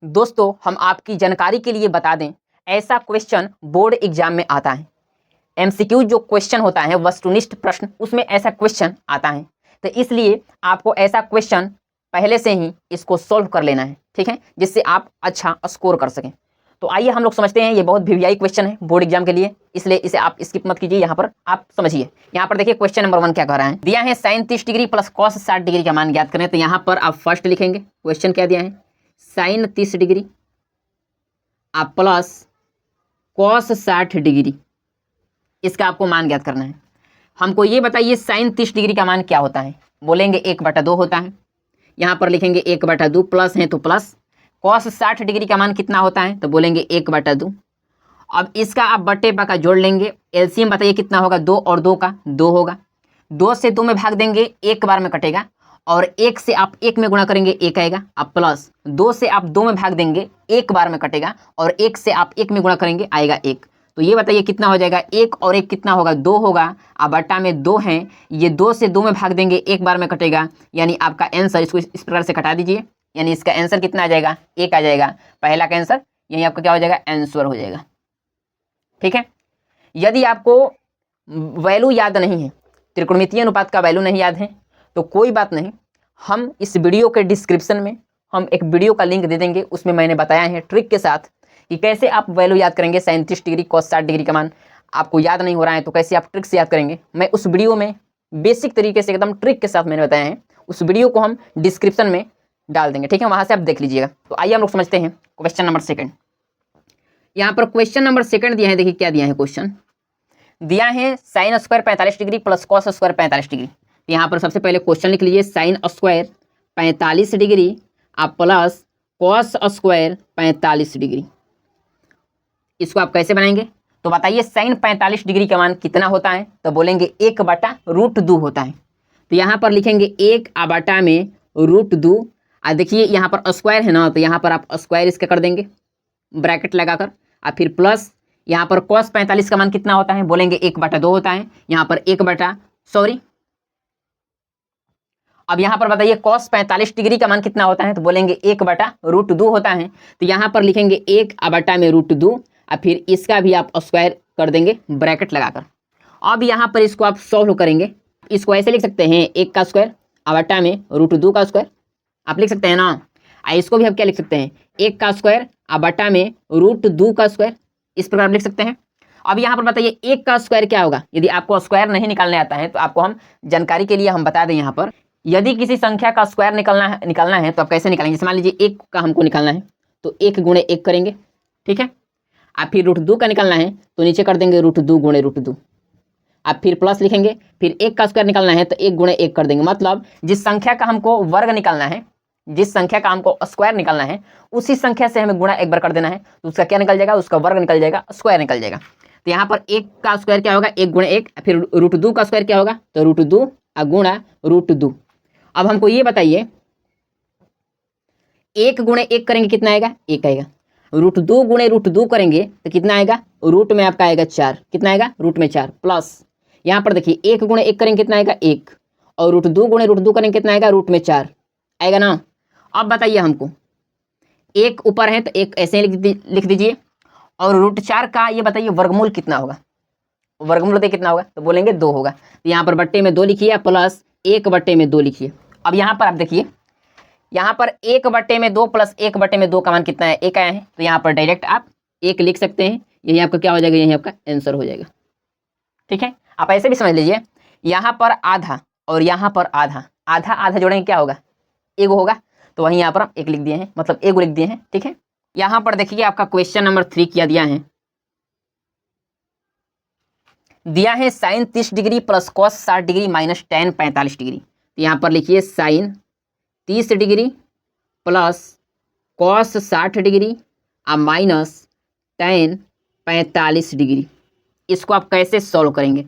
दोस्तों हम आपकी जानकारी के लिए बता दें, ऐसा क्वेश्चन बोर्ड एग्जाम में आता है। एमसीक्यू जो क्वेश्चन होता है वस्तुनिष्ठ प्रश्न, उसमें ऐसा क्वेश्चन आता है। तो इसलिए आपको ऐसा क्वेश्चन पहले से ही इसको सॉल्व कर लेना है, ठीक है, जिससे आप अच्छा स्कोर कर सकें। तो आइए हम लोग समझते हैं। ये बहुत वीवीआई क्वेश्चन है बोर्ड एग्जाम के लिए, इसलिए इसे आप स्किप मत कीजिए। यहाँ पर आप समझिए। यहाँ पर देखिए क्वेश्चन नंबर 1 क्या कह रहा है। दिया है sin 30 degree plus cos 60 degree का मान ज्ञात करें। तो यहाँ पर आप फर्स्ट लिखेंगे, क्वेश्चन क्या दिया है, sin 30 डिग्री आप प्लस cos 60 डिग्री, इसका आपको मान ज्ञात करना है। हमको ये बताइए sin 30 डिग्री का मान क्या होता है। बोलेंगे 1/2 होता है। यहाँ पर लिखेंगे 1/2, प्लस है तो प्लस। cos 60 डिग्री का मान कितना होता है, तो बोलेंगे 1/2। अब इसका आप बट्टे का जोड़ लेंगे। एलसीएम बताइए कितना होगा, 2 और 2 का 2 होगा। 2 से 2 में भाग देंगे, एक बार में कटेगा। और 1 से आप 1 में गुणा करेंगे, 1 आएगा। अब प्लस 2 से आप 2 में भाग देंगे, एक बार में कटेगा। और 1 से आप 1 में गुणा करेंगे, आएगा 1। तो ये बताइए कितना हो जाएगा, 1 और 1 कितना होगा, 2 होगा। अब बट्टा में 2 है, ये 2 से 2 में भाग देंगे, एक बार में कटेगा। यानी आपका आंसर, इसको इस प्रकार से कटा दीजिए, यानी इसका आंसर कितना आ जाएगा, 1 आ जाएगा। पहला का आंसर यही आपका क्या हो जाएगा, आंसर हो जाएगा। ठीक है। यदि आपको वैल्यू याद नहीं है, त्रिकोणमितीय अनुपात का वैल्यू नहीं याद है, तो कोई बात नहीं, हम इस वीडियो के डिस्क्रिप्शन में हम एक वीडियो का लिंक दे देंगे। उसमें मैंने बताया है ट्रिक के साथ कि कैसे आप वैल्यू याद करेंगे। 37 डिग्री cos 60 डिग्री का मान आपको याद नहीं हो रहा है तो कैसे आप ट्रिक से याद करेंगे, मैं उस वीडियो में बेसिक तरीके से एकदम ट्रिक के साथ मैंने बताया है। उस वीडियो को हम डिस्क्रिप्शन में डाल देंगे, ठीक है, वहाँ से आप देख लीजिएगा। तो आइए हम लोग समझते हैं क्वेश्चन नंबर 2। यहाँ पर क्वेश्चन नंबर 2 दिया है। देखिए क्या दिया है, क्वेश्चन दिया है sin square 45 degree plus cos square 45 degree. यहाँ पर सबसे पहले क्वेश्चन लिख लीजिए, sin स्क्वायर 45 डिग्री आप प्लस cos स्क्वायर 45 डिग्री। इसको आप कैसे बनाएंगे, तो बताइए sin 45 डिग्री का मान कितना होता है, तो बोलेंगे 1/√2 होता है। तो यहाँ पर लिखेंगे 1/2 में √2। देखिए यहाँ पर स्क्वायर है ना, तो यहाँ पर आप स्क्वायर इसका कर देंगे ब्रैकेट लगाकर। और फिर प्लस यहाँ पर cos 45 का मान कितना होता है, बोलेंगे 1/2 होता है। यहाँ पर अब यहाँ पर बताइए cos 45 डिग्री का मान कितना होता है, तो बोलेंगे 1/√2 होता है। तो यहाँ पर लिखेंगे 1/2 में √2 और फिर इसका भी आप स्क्वायर कर देंगे ब्रैकेट लगाकर। अब यहाँ पर इसको आप सॉल्व करेंगे। इसको ऐसे लिख सकते हैं, 1 का स्क्वायर /2 में √2 का स्क्वायर, आप लिख सकते हैं ना। इसको भी आप क्या लिख सकते हैं, 1 का स्क्वायर /2 में √2 का स्क्वायर, इस प्रकार लिख सकते हैं। अब यहाँ पर बताइए 1 का स्क्वायर क्या होगा। यदि आपको स्क्वायर नहीं निकालने आता है तो आपको हम जानकारी के लिए हम बता दें, यहाँ पर यदि किसी संख्या का स्क्वायर निकालना है तो आप कैसे निकालेंगे। जैसे मान लीजिए 1 का हमको निकालना है तो 1 × 1 करेंगे, ठीक है। आप फिर √2 का निकालना है तो नीचे कर देंगे √2 × √2। आप फिर प्लस लिखेंगे, फिर 1 का स्क्वायर निकालना है तो 1 × 1 कर देंगे। मतलब जिस संख्या का हमको वर्ग निकालना है, जिस संख्या का हमको स्क्वायर निकालना है, उसी संख्या से हमें गुणा एक बार कर देना है, तो उसका क्या निकल जाएगा, उसका वर्ग निकल जाएगा, स्क्वायर निकल जाएगा। तो यहाँ पर 1 का स्क्वायर क्या होगा, 1 × 1, फिर √2 का स्क्वायर क्या होगा, तो √2 गुणा √2। अब हमको ये बताइए 1 × 1 करेंगे कितना आएगा, 1 आएगा। √2 × √2 करेंगे तो कितना आएगा, रूट में आपका आएगा 4। कितना आएगा, रूट में 4 प्लस यहाँ पर देखिए 1 × 1 करेंगे कितना आएगा, 1। और √2 × √2 करेंगे कितना आएगा, रूट में 4 आएगा ना। अब बताइए हमको 1 ऊपर है तो 1 ऐसे ही लिख दीजिए। और √4 का ये बताइए वर्गमूल कितना होगा, वर्गमूल देखिए कितना होगा, तो बोलेंगे 2 होगा। तो यहाँ पर बट्टे में 2 लिखिए प्लस 1/2 लिखिए। अब यहाँ पर आप देखिए, यहाँ पर 1/2 प्लस 1/2 का मान कितना है, 1 आया है। तो यहाँ पर डायरेक्ट आप 1 लिख सकते हैं। यही आपका क्या हो जाएगा, यही आपका आंसर हो जाएगा, ठीक है। आप ऐसे भी समझ लीजिए, यहाँ पर आधा और यहाँ पर आधा, आधा आधा जोड़ेंगे क्या होगा, 1 होगा। तो वहीं यहाँ पर हम 1 लिख दिए हैं, मतलब 1 लिख दिए हैं, ठीक है। यहाँ पर देखिए आपका क्वेश्चन नंबर 3 क्या दिया है। दिया है sin 30 degree plus cos 60 degree minus tan 45 degree. तो यहाँ पर लिखिए sin 30 degree plus cos 60 degree और माइनस tan 45 डिग्री। इसको आप कैसे सॉल्व करेंगे,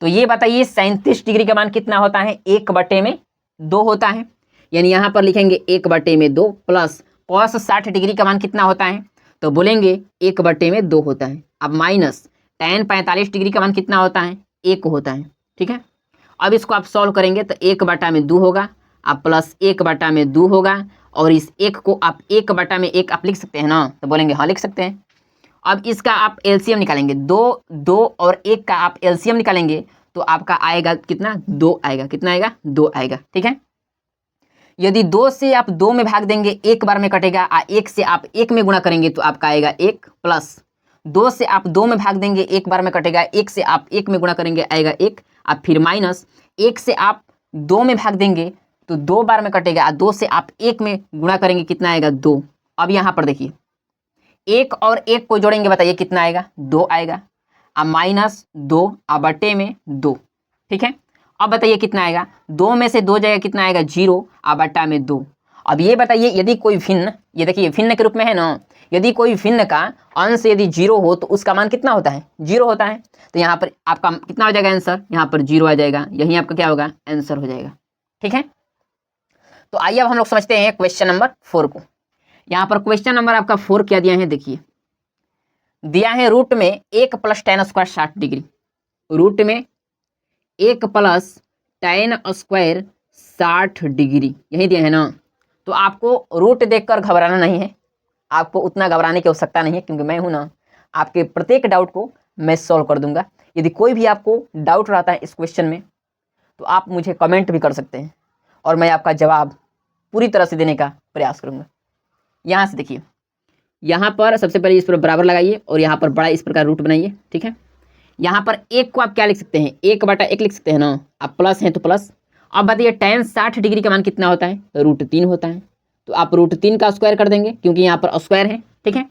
तो ये बताइए sin 30 डिग्री का मान कितना होता है, 1/2 होता है। यानी यहाँ पर लिखेंगे 1/2 प्लस cos 60 डिग्री का मान कितना होता है, तो बोलेंगे 1/2 होता है। अब माइनस tan 45 डिग्री का मान कितना होता है, 1 होता है, ठीक है। अब इसको आप सॉल्व करेंगे तो 1/2 होगा आप प्लस 1/2 होगा, और इस 1 को आप 1/1 आप लिख सकते हैं ना, तो बोलेंगे हाँ लिख सकते हैं। अब इसका आप एलसीएम निकालेंगे, 2 और 1 का आप एलसीएम निकालेंगे तो आपका आएगा कितना, 2 आएगा। कितना आएगा, 2 आएगा। ठीक है, यदि 2 से आप 2 में भाग देंगे 1 बार में कटेगा, 1 से आप 1 में गुणा करेंगे तो आपका आएगा 1, प्लस 2 से आप 2 में भाग देंगे 1 बार में कटेगा, 1 से आप 1 में गुणा करेंगे आएगा 1, अब फिर माइनस 1 से आप 2 में भाग देंगे तो 2 बार में कटेगा, 2 से आप 1 में गुणा करेंगे कितना आएगा, 2। अब यहाँ पर देखिए 1 और 1 को जोड़ेंगे, बताइए कितना आएगा, 2 आएगा। अब माइनस 2 अब बटे में 2। ठीक है, अब बताइए कितना आएगा, 2 में से 2 जाएगा कितना आएगा, 0 अब बटा में 2। अब ये बताइए यदि कोई भिन्न, ये देखिए भिन्न के रूप में है ना, यदि कोई भिन्न का अंश यदि 0 हो तो उसका मान कितना होता है, 0 होता है। तो यहाँ पर आपका कितना हो जाएगा आंसर, यहाँ पर 0 आ जाएगा, यही आपका क्या होगा, आंसर हो जाएगा। ठीक है, तो आइए अब हम लोग समझते हैं क्वेश्चन नंबर 4 को। यहाँ पर क्वेश्चन नंबर आपका 4 क्या दिया है, देखिए दिया है रूट में 1 + tan² 60 डिग्री, रूट में 1 + tan² 60 डिग्री, यही दिया है ना। तो आपको रूट देखकर घबराना नहीं है, आपको उतना घबराने की आवश्यकता नहीं है, क्योंकि मैं हूं ना, आपके प्रत्येक डाउट को मैं सॉल्व कर दूंगा। यदि कोई भी आपको डाउट रहता है इस क्वेश्चन में तो आप मुझे कमेंट भी कर सकते हैं और मैं आपका जवाब पूरी तरह से देने का प्रयास करूंगा। यहाँ से देखिए, यहाँ पर सबसे पहले इस पर बराबर लगाइए और यहाँ पर बड़ा इस प्रकार रूट बनाइए। ठीक है, यहाँ पर 1 को आप क्या लिख सकते हैं, 1/1 लिख सकते हैं ना, आप प्लस हैं तो प्लस। अब बताइए tan 60 डिग्री का मान कितना होता है, तो √3 होता है, तो आप √3 का स्क्वायर कर देंगे क्योंकि यहाँ पर स्क्वायर है। ठीक है,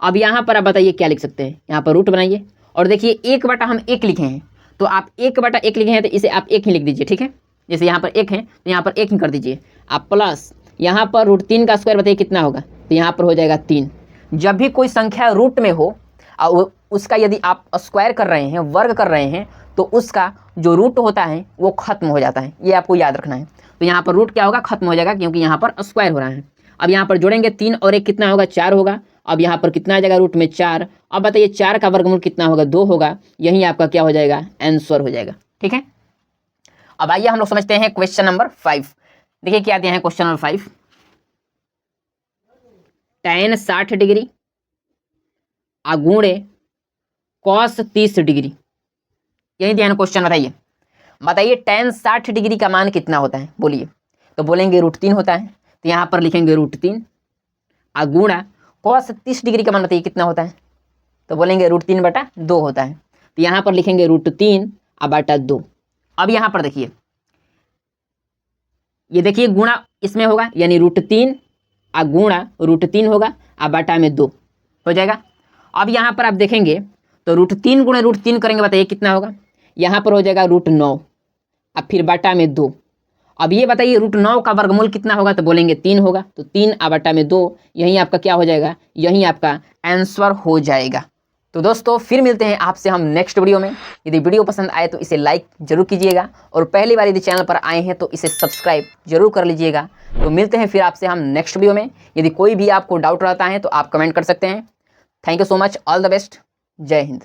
अब यहाँ पर आप बताइए क्या लिख सकते हैं, यहाँ पर रूट बनाइए और देखिए 1/1 लिखे हैं, तो आप 1/1 लिखे हैं तो इसे आप 1 ही लिख दीजिए। ठीक है, जैसे यहाँ पर 1 है तो यहाँ पर 1 ही कर दीजिए आप, प्लस यहाँ पर √3 का स्क्वायर बताइए कितना होगा, तो यहाँ पर हो जाएगा 3। जब भी कोई संख्या रूट में हो और उसका यदि आप स्क्वायर कर रहे हैं, वर्ग कर रहे हैं, तो उसका जो रूट होता है वो खत्म हो जाता है, ये आपको याद रखना है। तो यहाँ पर रूट क्या होगा, खत्म हो जाएगा, क्योंकि यहाँ पर स्क्वायर हो रहा है। अब यहाँ पर जोड़ेंगे 3 और 1 कितना होगा, 4 होगा। अब यहाँ पर कितना आ जाएगा, रूट में 4। अब बताइए 4 का वर्गमूल कितना होगा, 2 होगा, यही आपका क्या हो जाएगा, आंसर हो जाएगा। ठीक है, अब आइए हम लोग समझते हैं क्वेश्चन नंबर 5। देखिए क्या दिया है question number 5, tan 60 degree * cos 30 degree, यही दिया है क्वेश्चन। बताइए tan 60 डिग्री का मान कितना होता है, बोलिए। तो बोलेंगे √3 होता है, तो यहाँ पर लिखेंगे √3 * cos 30 डिग्री का मान बताइए कितना होता है, तो बोलेंगे √3/2 होता है, तो यहाँ पर लिखेंगे √3/2। अब यहाँ पर देखिए, ये देखिए गुणा इसमें होगा, यानी √3 √3 होगा बटा में 2 हो जाएगा। अब यहाँ पर आप देखेंगे तो √3 × √3 करेंगे, बताइए कितना होगा, यहाँ पर हो जाएगा √9, अब फिर बटा में 2। अब ये बताइए √9 का वर्गमूल कितना होगा, तो बोलेंगे 3 होगा, तो 3/2, यही आपका क्या हो जाएगा, यही आपका आंसर हो जाएगा। तो दोस्तों फिर मिलते हैं आपसे हम नेक्स्ट वीडियो में। यदि वीडियो पसंद आए तो इसे लाइक जरूर कीजिएगा और पहली बार यदि चैनल पर आए हैं तो इसे सब्सक्राइब जरूर कर लीजिएगा। तो मिलते हैं फिर आपसे हम नेक्स्ट वीडियो में। यदि कोई भी आपको डाउट रहता है तो आप कमेंट कर सकते हैं। Thank you so much, all the best, जय हिंद।